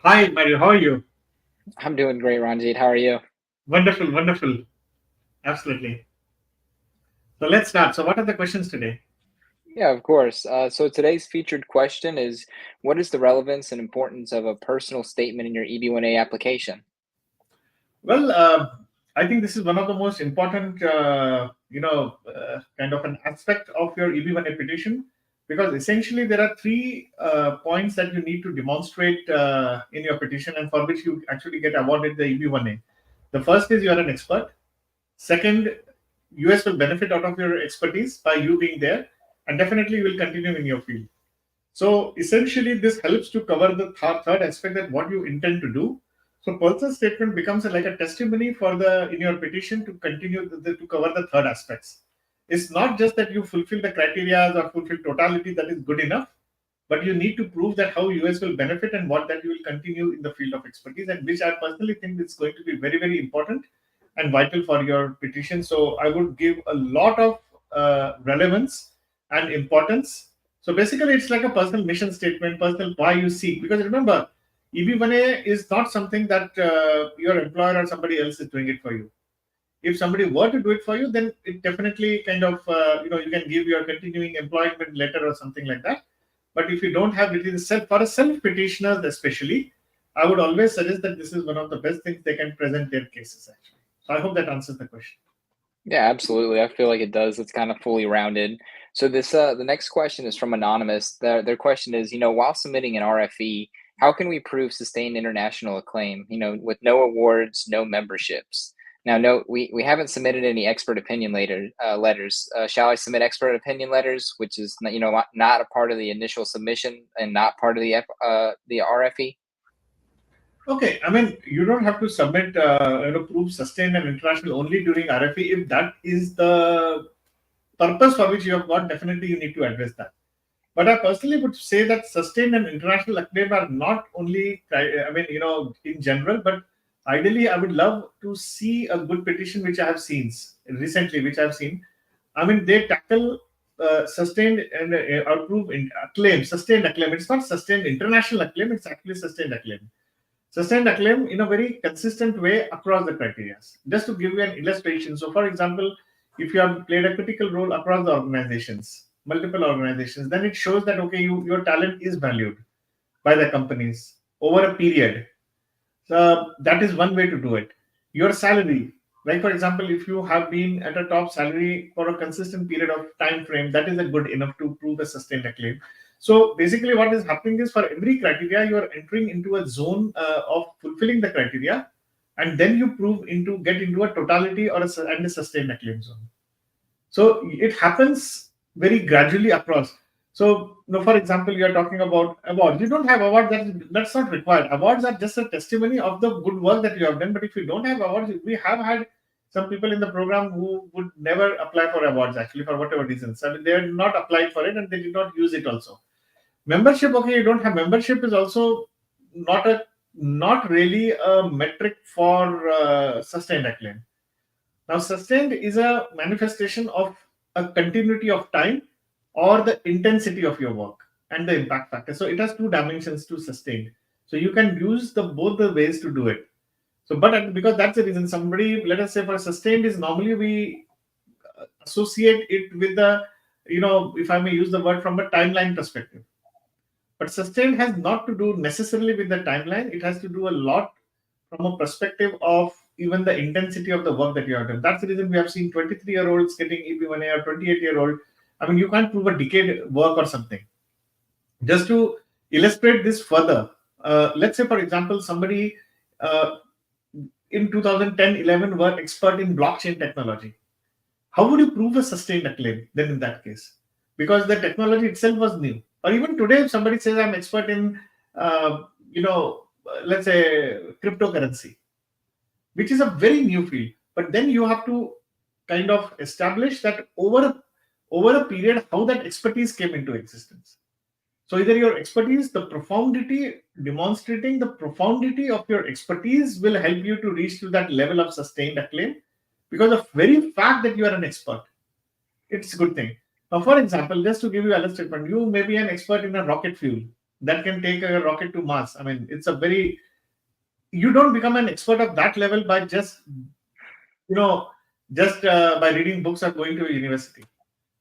Hi, Mario. How are you? I'm doing great, Ranjeet. How are you? Wonderful, wonderful. Absolutely. So let's start. So, what are the questions today? Yeah, of course. So today's featured question is, what is the relevance and importance of a personal statement in your EB1A application? Well, I think this is one of the most important, kind of an aspect of your EB1A petition because essentially there are three points that you need to demonstrate in your petition and for which you actually get awarded the EB1A. The first is you are an expert. Second, US will benefit out of your expertise by you being there, and definitely you will continue in your field. So essentially, this helps to cover the third aspect that what you intend to do. So personal statement becomes like a testimony for the in your petition to continue to cover the third aspects. It's not just that you fulfill the criteria or fulfill totality that is good enough, but you need to prove that how US will benefit and what that you will continue in the field of expertise, and which I personally think is going to be very, very important and vital for your petition. So I would give a lot of relevance and importance. So basically, it's like a personal mission statement, personal why you seek. Because remember, EB1A is not something that your employer or somebody else is doing it for you. If somebody were to do it for you, then it definitely kind of you can give your continuing employment letter or something like that. But if you don't have it in self for a self petitioner especially, I would always suggest that this is one of the best things they can present their cases actually. So I hope that answers the question. Yeah, absolutely. I feel like it does. It's kind of fully rounded. So the next question is from Anonymous. Their question is, while submitting an RFE, how can we prove sustained international acclaim, with no awards, no memberships? Now, no, we haven't submitted any expert opinion letters. Shall I submit expert opinion letters, which is, not a part of the initial submission and not part of the RFE? Okay, I mean, you don't have to submit, proof sustained and international only during RFE. If that is the purpose for which you have got, definitely you need to address that. But I personally would say that sustained and international acclaim are not only, I mean, in general, but ideally, I would love to see a good petition which I have seen recently, which I've seen. I mean, they tackle sustained and approve in acclaim, sustained acclaim. It's not sustained international acclaim, it's actually sustained acclaim. Sustained acclaim in a very consistent way across the criteria. Just to give you an illustration, so for example, if you have played a critical role across the organizations, multiple organizations, then it shows that okay, your talent is valued by the companies over a period. So that is one way to do it. Your salary, like for example, if you have been at a top salary for a consistent period of time frame, that is a good enough to prove a sustained acclaim. So basically, what is happening is for every criteria, you are entering into a zone of fulfilling the criteria, and then you prove into get into a totality or and a sustained acclaim zone. So it happens very gradually across. So, for example, you are talking about awards. You don't have awards, that's not required. Awards are just a testimony of the good work that you have done. But if you don't have awards, we have had some people in the program who would never apply for awards actually for whatever reasons. I mean, they are not applied for it and they did not use it also. Membership, okay, you don't have membership is also not a not really a metric for sustained acclaim. Now, sustained is a manifestation of a continuity of time or the intensity of your work and the impact factor. So it has two dimensions to sustained. So you can use the both the ways to do it. So, but because that's the reason somebody, let us say for sustained is normally we associate it with the, if I may use the word from a timeline perspective. But sustained has not to do necessarily with the timeline. It has to do a lot from a perspective of even the intensity of the work that you have done. That's the reason we have seen 23-year-olds getting EB1A or 28-year-old. I mean, you can't prove a decade work or something. Just to illustrate this further, let's say, for example, somebody in 2010-11 were expert in blockchain technology. How would you prove a sustained acclaim then in that case? Because the technology itself was new. Or even today, if somebody says I'm expert in, let's say cryptocurrency, which is a very new field. But then you have to kind of establish that over a period how that expertise came into existence. So either your expertise, the profundity, demonstrating the profundity of your expertise will help you to reach to that level of sustained acclaim because of very fact that you are an expert. It's a good thing. Now, for example, just to give you a statement, you may be an expert in a rocket fuel, that can take a rocket to Mars. I mean, it's a very, you don't become an expert of that level by just, you know, just by reading books or going to a university.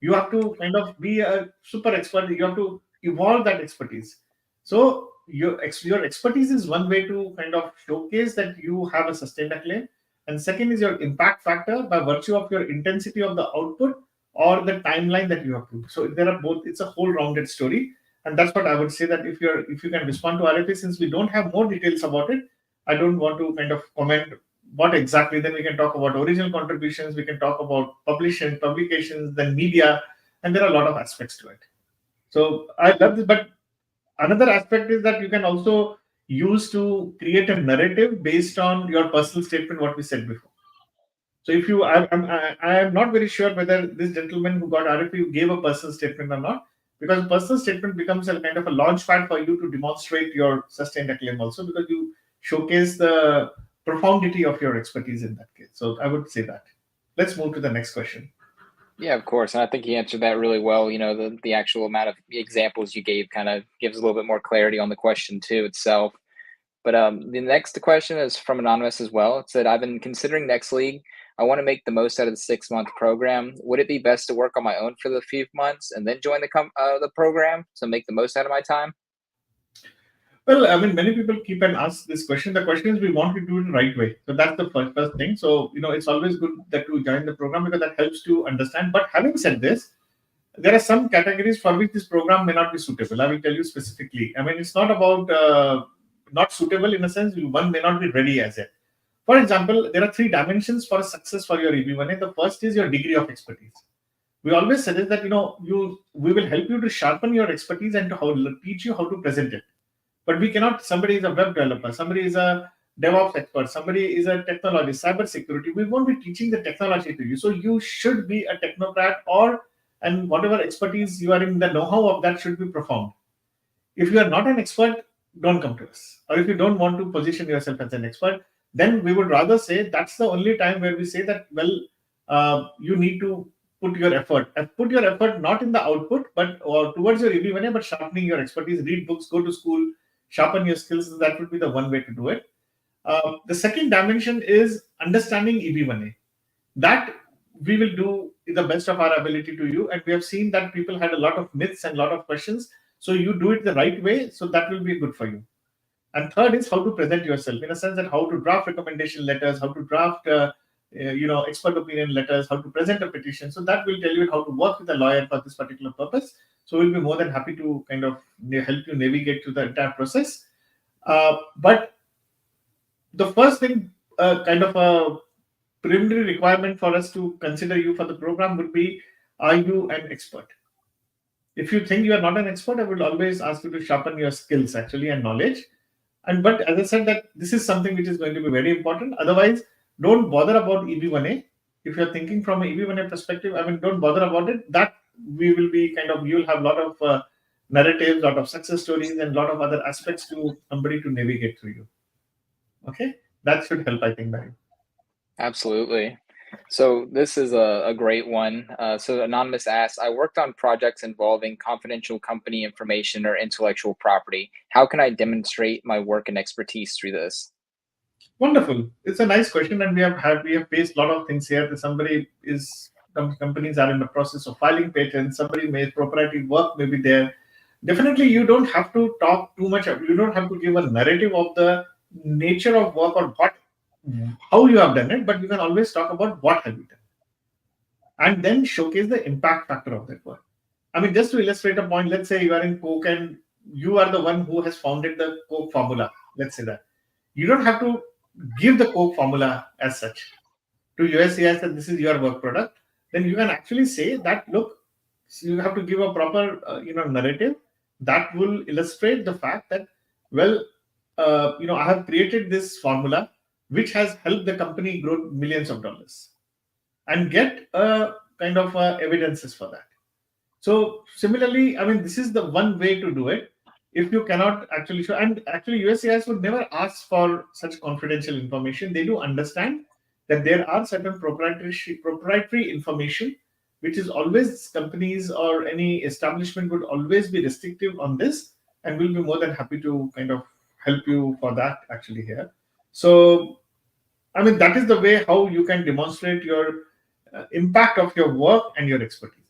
You have to kind of be a super expert. You have to evolve that expertise. So your expertise is one way to kind of showcase that you have a sustained acclaim, and second is your impact factor by virtue of your intensity of the output or the timeline that you have to. So there are both. It's a whole rounded story, and that's what I would say, that if you can respond to RFA, since we don't have more details about it, I don't want to kind of comment what exactly. Then we can talk about original contributions, we can talk about publications, then media, and there are a lot of aspects to it. So I love this, but another aspect is that you can also use to create a narrative based on your personal statement, what we said before. So if you, I am not very sure whether this gentleman who got RFP gave a personal statement or not, because a personal statement becomes a kind of a launch pad for you to demonstrate your sustained acclaim also, because you showcase the profundity of your expertise in that case. So I would say that. Let's move to the next question. Yeah, of course. And I think he answered that really well. The actual amount of examples you gave kind of gives a little bit more clarity on the question too itself. But the next question is from Anonymous as well. It said, I've been considering Next League. I want to make the most out of the 6-month program. Would it be best to work on my own for the few months and then join the program to make the most out of my time? Well, I mean, many people keep and ask this question. The question is, we want to do it the right way. So that's the first thing. So, it's always good that you join the program, because that helps to understand. But having said this, there are some categories for which this program may not be suitable. I will tell you specifically. I mean, it's not about not suitable in a sense, one may not be ready as yet. For example, there are 3 dimensions for success for your EB1A. The first is your degree of expertise. We always suggest that, we will help you to sharpen your expertise and to teach you how to present it. But we cannot, somebody is a web developer, somebody is a DevOps expert, somebody is a technologist, cyber security. We won't be teaching the technology to you. So you should be a technocrat, and whatever expertise you are in, the know-how of that should be profound. If you are not an expert, don't come to us. Or if you don't want to position yourself as an expert, then we would rather say that's the only time where we say that, you need to put your effort. Put your effort not in the output, but or towards your EB1A, but sharpening your expertise. Read books, go to school, sharpen your skills. That would be the one way to do it. The second dimension is understanding EB1A. That we will do the best of our ability to you. And we have seen that people had a lot of myths and a lot of questions. So you do it the right way. So that will be good for you. And third is how to present yourself, in a sense that how to draft recommendation letters, how to draft expert opinion letters, how to present a petition. So that will tell you how to work with a lawyer for this particular purpose. So we'll be more than happy to kind of help you navigate through the entire process. But the first thing, kind of a preliminary requirement for us to consider you for the program would be, are you an expert? If you think you are not an expert, I would always ask you to sharpen your skills actually and knowledge. But as I said, that this is something which is going to be very important. Otherwise, don't bother about EB1A. If you're thinking from an EB1A perspective, I mean, don't bother about it. That we will be kind of, you'll have a lot of narratives, a lot of success stories, and a lot of other aspects to somebody to navigate through you. Okay, that should help, I think, Barry. Absolutely. So this is a great one. So Anonymous asks, I worked on projects involving confidential company information or intellectual property. How can I demonstrate my work and expertise through this? Wonderful. It's a nice question, and we have faced a lot of things here. Some companies are in the process of filing patents. Somebody may proprietary work may be there. Definitely, you don't have to talk too much. You don't have to give a narrative of the nature of work or how you have done it, but you can always talk about what have you done, and then showcase the impact factor of that work. I mean, just to illustrate a point, let's say you are in Coke and you are the one who has founded the Coke formula. Let's say that you don't have to give the Coke formula as such to USCIS that this is your work product. Then you can actually say that, look, you have to give a proper narrative that will illustrate the fact that, I have created this formula which has helped the company grow millions of dollars, and get kind of evidences for that. So similarly, I mean, this is the one way to do it. If you cannot actually show, and actually USCIS would never ask for such confidential information. They do understand that there are certain proprietary information, which is always companies or any establishment would always be restrictive on this. and we'll be more than happy to kind of help you for that actually here. So, I mean, that is the way how you can demonstrate your impact of your work and your expertise.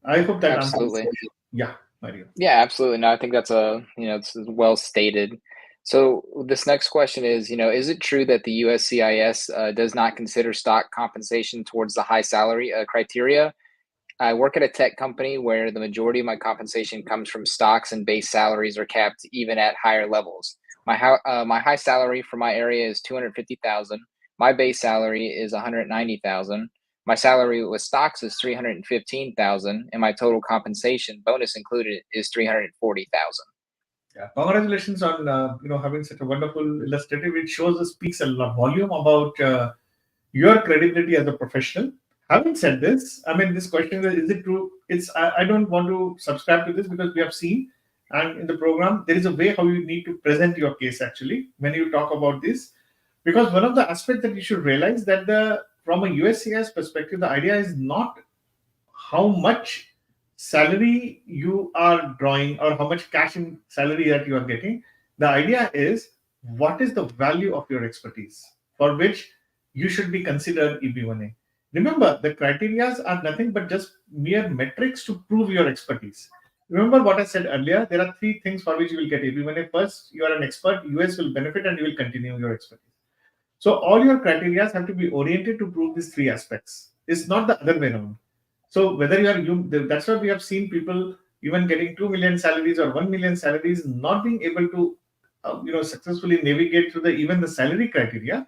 I hope that answers. Absolutely. Yeah, Mario. Yeah, absolutely. No, I think that's it's well stated. So this next question is, is it true that the USCIS does not consider stock compensation towards the high salary criteria? I work at a tech company where the majority of my compensation comes from stocks, and base salaries are capped even at higher levels. My high salary for my area is 250,000. My base salary is 190,000. My salary with stocks is 315,000, and my total compensation, bonus included, is 340,000. Yeah, congratulations on having such a wonderful illustrative. It shows speaks a lot volume about your credibility as a professional. Having said this, I mean, this question is it true? I don't want to subscribe to this because we have seen, and in the program there is a way how you need to present your case actually when you talk about this, because one of the aspects that you should realize that the from a USCIS perspective, the idea is not how much salary you are drawing or how much cash in salary that you are getting. The idea is what is the value of your expertise for which you should be considered EB1A. Remember, the criterias are nothing but just mere metrics to prove your expertise. Remember what I said earlier, there are three things for which you will get EB1A. First, you are an expert, US will benefit and you will continue your expertise. So all your criterias have to be oriented to prove these three aspects. It's not the other way around. So whether that's why we have seen people even getting 2 million salaries or 1 million salaries not being able to, successfully navigate through the even the salary criteria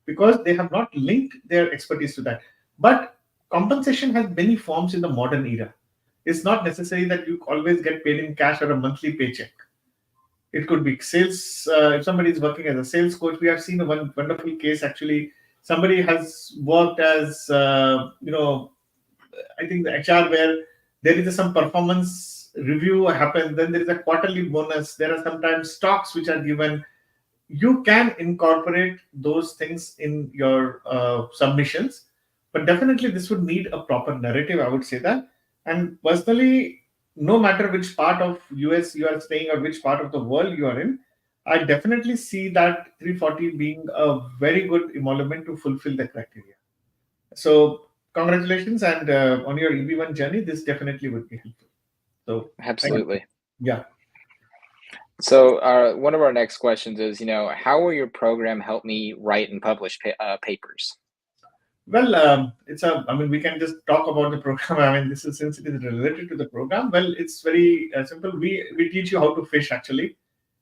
because they have not linked their expertise to that. But compensation has many forms in the modern era. It's not necessary that you always get paid in cash or a monthly paycheck. It could be sales. If somebody is working as a sales coach, we have seen a one wonderful case actually. Somebody has worked as, I think the HR where there is some performance review happens, then there is a quarterly bonus. There are sometimes stocks which are given. You can incorporate those things in your submissions, but definitely this would need a proper narrative. I would say that, and personally, no matter which part of US you are staying or which part of the world you are in, I definitely see that 340 being a very good emolument to fulfill the criteria. So congratulations, and on your EB1 journey, this definitely would be helpful. So thank you. Absolutely. Yeah. So one of our next questions is, how will your program help me write and publish papers? Well, I mean, we can just talk about the program. I mean, this is since it is related to the program. Well, it's very simple. We teach you how to fish actually.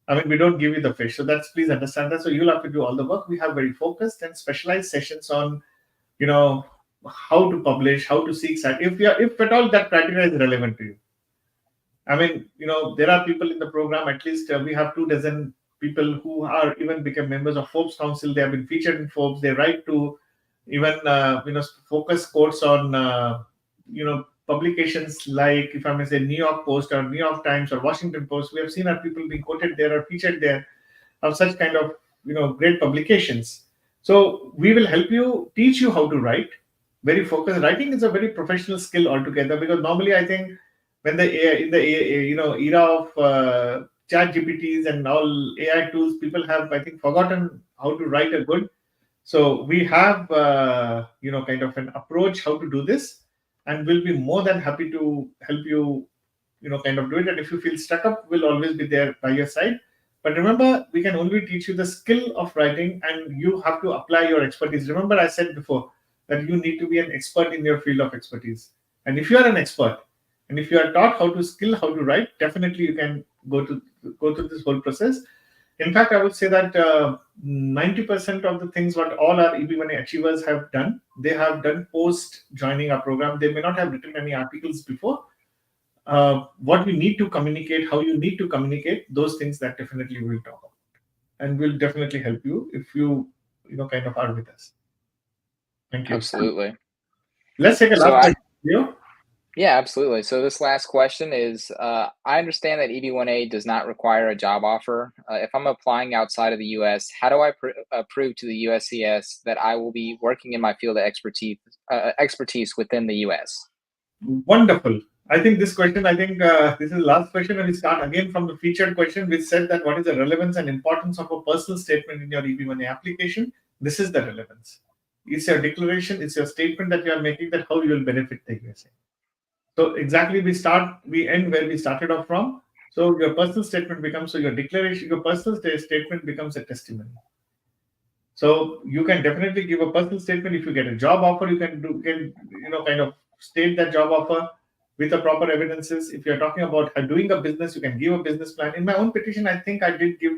I mean, we don't give you the fish. So that's please understand that. So you'll have to do all the work. We have very focused and specialized sessions on, you know, how to publish, how to seek site. If at all that criteria is relevant to you. I mean, there are people in the program, at least we have 2 dozen people who are even become members of Forbes Council. They have been featured in Forbes. They write to even, focus quotes on, publications like, if I may say, New York Post or New York Times or Washington Post. We have seen our people being quoted there or featured there of such kind of, great publications. So we will help you, teach you how to write. Very focused. Writing is a very professional skill altogether because normally I think when in the era of chat GPTs and all AI tools, people have I think forgotten how to write a good. So we have kind of an approach how to do this, and we'll be more than happy to help you kind of do it. And if you feel stuck up, we'll always be there by your side. But remember, we can only teach you the skill of writing, and you have to apply your expertise. Remember, I said before that you need to be an expert in your field of expertise. And if you are an expert, and if you are taught how to write, definitely you can go through this whole process. In fact, I would say that 90% of the things what all our EB1A achievers have done, they have done post joining our program. They may not have written any articles before. What you need to communicate, how you need to communicate, those things that definitely we'll talk about, and will definitely help you if you kind of are with us. Thank you. Absolutely. Let's take a So last question. Yeah, absolutely. So this last question is, I understand that EB1A does not require a job offer. If I'm applying outside of the U.S., how do I prove to the USCIS that I will be working in my field of expertise within the U.S.? Wonderful. I think this question, this is the last question, and we start again from the featured question, which said that what is the relevance and importance of a personal statement in your EB1A application? This is the relevance. It's your declaration, it's your statement that you are making that how you will benefit the USA. So exactly we end where we started off from. So your personal statement becomes, so your declaration, your personal statement becomes a testimony. So you can definitely give a personal statement. If you get a job offer, kind of state that job offer with the proper evidences. If you're talking about doing a business, you can give a business plan. In my own petition, I think I did give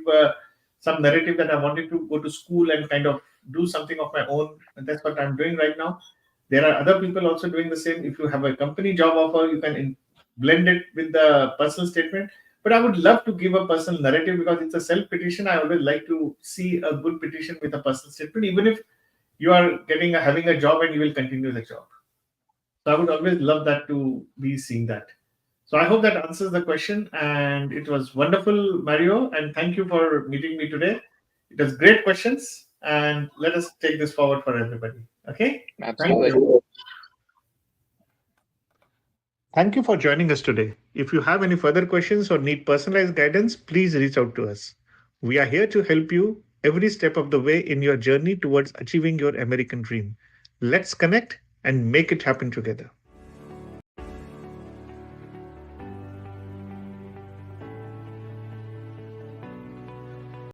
some narrative that I wanted to go to school and kind of do something of my own. And that's what I'm doing right now. There are other people also doing the same. If you have a company job offer, you can blend it with the personal statement. But I would love to give a personal narrative because it's a self petition. I always like to see a good petition with a personal statement, even if you are having a job and you will continue the job. So I would always love that to be seeing that. So I hope that answers the question. And it was wonderful, Mario. And thank you for meeting me today. It was great questions. And let us take this forward for everybody. Okay? Absolutely. Thank you. Thank you for joining us today. If you have any further questions or need personalized guidance, please reach out to us. We are here to help you every step of the way in your journey towards achieving your American dream. Let's connect and make it happen together.